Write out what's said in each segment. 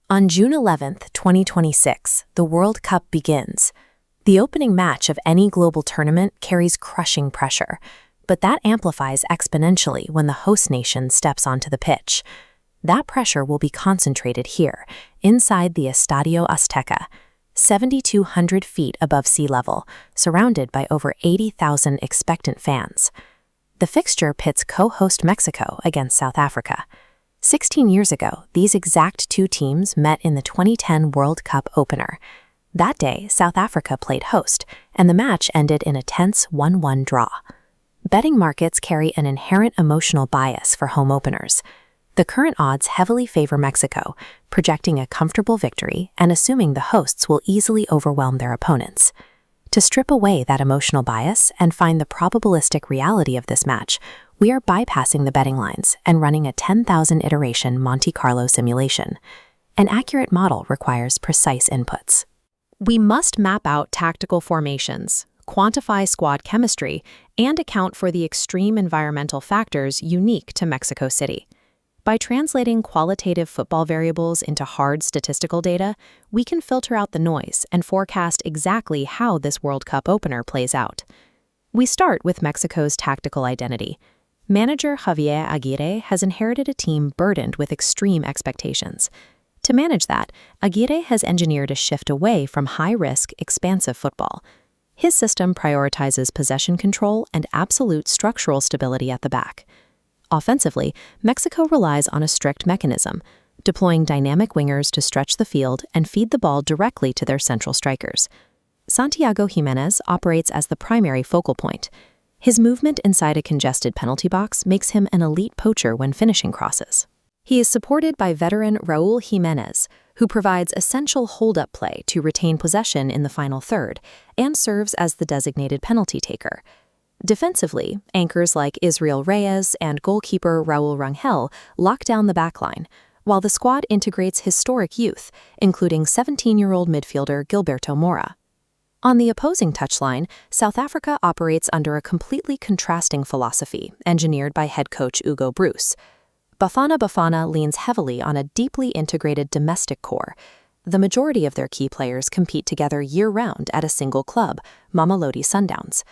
On June 11, 2026, the World Cup begins. The opening match of any global tournament carries crushing pressure, but that amplifies exponentially when the host nation steps onto the pitch. That pressure will be concentrated here, inside the Estadio Azteca, 7,200 feet above sea level, surrounded by over 80,000 expectant fans. The fixture pits co-host Mexico against South Africa. 16 years ago, these exact two teams met in the 2010 World Cup opener. That day, South Africa played host, and the match ended in a tense 1-1 draw. Betting markets carry an inherent emotional bias for home openers. The current odds heavily favor Mexico, projecting a comfortable victory and assuming the hosts will easily overwhelm their opponents. To strip away that emotional bias and find the probabilistic reality of this match, we are bypassing the betting lines and running a 10,000 iteration Monte Carlo simulation. An accurate model requires precise inputs. We must map out tactical formations, quantify squad chemistry, and account for the extreme environmental factors unique to Mexico City. By translating qualitative football variables into hard statistical data, we can filter out the noise and forecast exactly how this World Cup opener plays out. We start with Mexico's tactical identity. Manager Javier Aguirre has inherited a team burdened with extreme expectations. To manage that, Aguirre has engineered a shift away from high-risk, expansive football. His system prioritizes possession control and absolute structural stability at the back. Offensively, Mexico relies on a strict mechanism, deploying dynamic wingers to stretch the field and feed the ball directly to their central strikers. Santiago Jimenez operates as the primary focal point. His movement inside a congested penalty box makes him an elite poacher when finishing crosses. He is supported by veteran Raúl Jiménez, who provides essential hold-up play to retain possession in the final third and serves as the designated penalty taker. Defensively, anchors like Israel Reyes and goalkeeper Raúl Rangel lock down the backline, while the squad integrates historic youth, including 17-year-old midfielder Gilberto Mora. On the opposing touchline, South Africa operates under a completely contrasting philosophy, engineered by head coach Hugo Broos. Bafana Bafana leans heavily on a deeply integrated domestic core. The majority of their key players compete together year-round at a single club, Mamelodi Sundowns.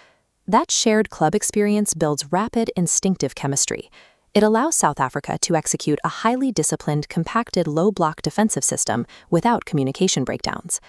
That shared club experience builds rapid, instinctive chemistry. It allows South Africa to execute a highly disciplined, compacted, low-block defensive system without communication breakdowns.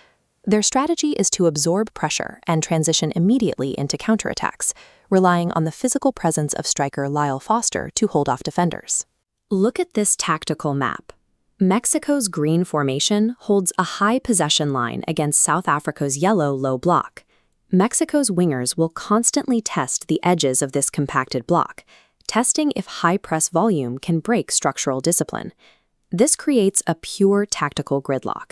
Their strategy is to absorb pressure and transition immediately into counterattacks, relying on the physical presence of striker Lyle Foster to hold off defenders. Look at this tactical map. Mexico's green formation holds a high possession line against South Africa's yellow low block. Mexico's wingers will constantly test the edges of this compacted block, testing if high press volume can break structural discipline. This creates a pure tactical gridlock.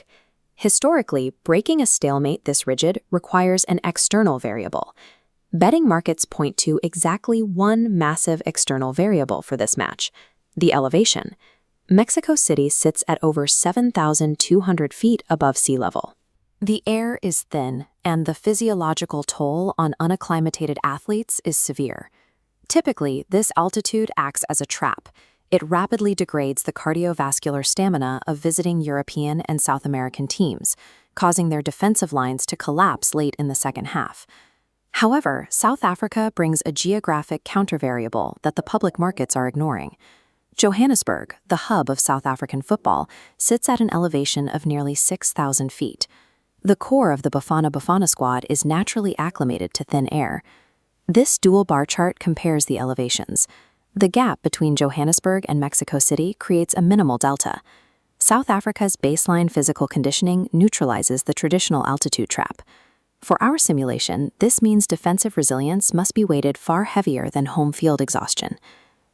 Historically, breaking a stalemate this rigid requires an external variable. Betting markets point to exactly one massive external variable for this match: the elevation. Mexico City sits at over 7,200 feet above sea level. The air is thin, and the physiological toll on unacclimated athletes is severe. Typically, this altitude acts as a trap. It rapidly degrades the cardiovascular stamina of visiting European and South American teams, causing their defensive lines to collapse late in the second half. However, South Africa brings a geographic countervariable that the public markets are ignoring. Johannesburg, the hub of South African football, sits at an elevation of nearly 6,000 feet. The core of the Bafana Bafana squad is naturally acclimated to thin air. This dual bar chart compares the elevations. The gap between Johannesburg and Mexico City creates a minimal delta. South Africa's baseline physical conditioning neutralizes the traditional altitude trap. For our simulation, this means defensive resilience must be weighted far heavier than home field exhaustion.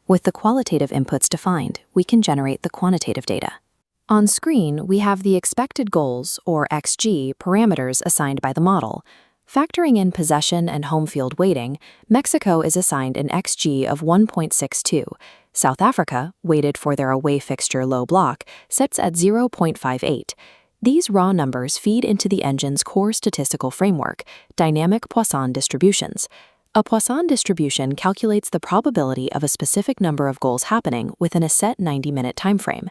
With the qualitative inputs defined, we can generate the quantitative data. On screen, we have the expected goals, or XG, parameters assigned by the model. Factoring in possession and home field weighting, Mexico is assigned an XG of 1.62. South Africa, weighted for their away fixture low block, sits at 0.58. These raw numbers feed into the engine's core statistical framework, dynamic Poisson distributions. A Poisson distribution calculates the probability of a specific number of goals happening within a set 90-minute timeframe.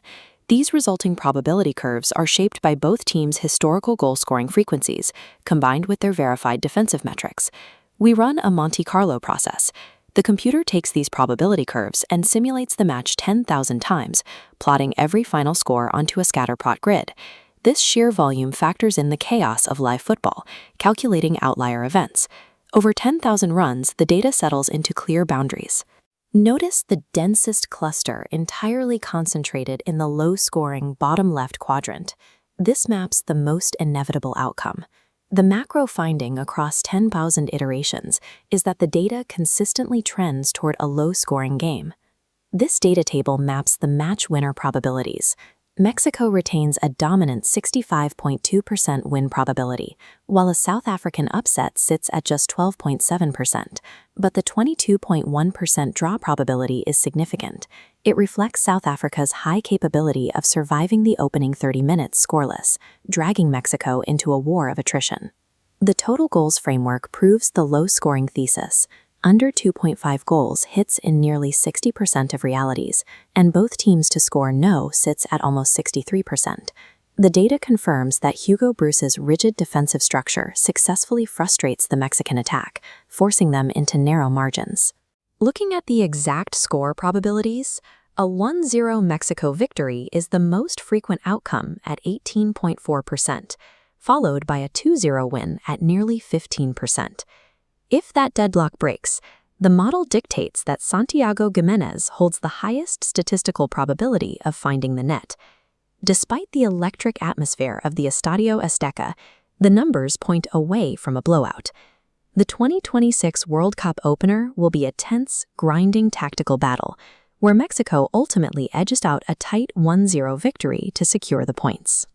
These resulting probability curves are shaped by both teams' historical goal-scoring frequencies, combined with their verified defensive metrics. We run a Monte Carlo process. The computer takes these probability curves and simulates the match 10,000 times, plotting every final score onto a scatterplot grid. This sheer volume factors in the chaos of live football, calculating outlier events. Over 10,000 runs, the data settles into clear boundaries. Notice the densest cluster entirely concentrated in the low-scoring bottom-left quadrant. This maps the most inevitable outcome. The macro finding across 10,000 iterations is that the data consistently trends toward a low-scoring game. This data table maps the match winner probabilities. Mexico retains a dominant 65.2% win probability, while a South African upset sits at just 12.7%, but the 22.1% draw probability is significant. It reflects South Africa's high capability of surviving the opening 30 minutes scoreless, dragging Mexico into a war of attrition. The total goals framework proves the low-scoring thesis. Under 2.5 goals hits in nearly 60% of realities, and both teams to score no sits at almost 63%. The data confirms that Hugo Bruce's rigid defensive structure successfully frustrates the Mexican attack, forcing them into narrow margins. Looking at the exact score probabilities, a 1-0 Mexico victory is the most frequent outcome at 18.4%, followed by a 2-0 win at nearly 15%. If that deadlock breaks, the model dictates that Santiago Giménez holds the highest statistical probability of finding the net. Despite the electric atmosphere of the Estadio Azteca, the numbers point away from a blowout. The 2026 World Cup opener will be a tense, grinding tactical battle, where Mexico ultimately edges out a tight 1-0 victory to secure the points.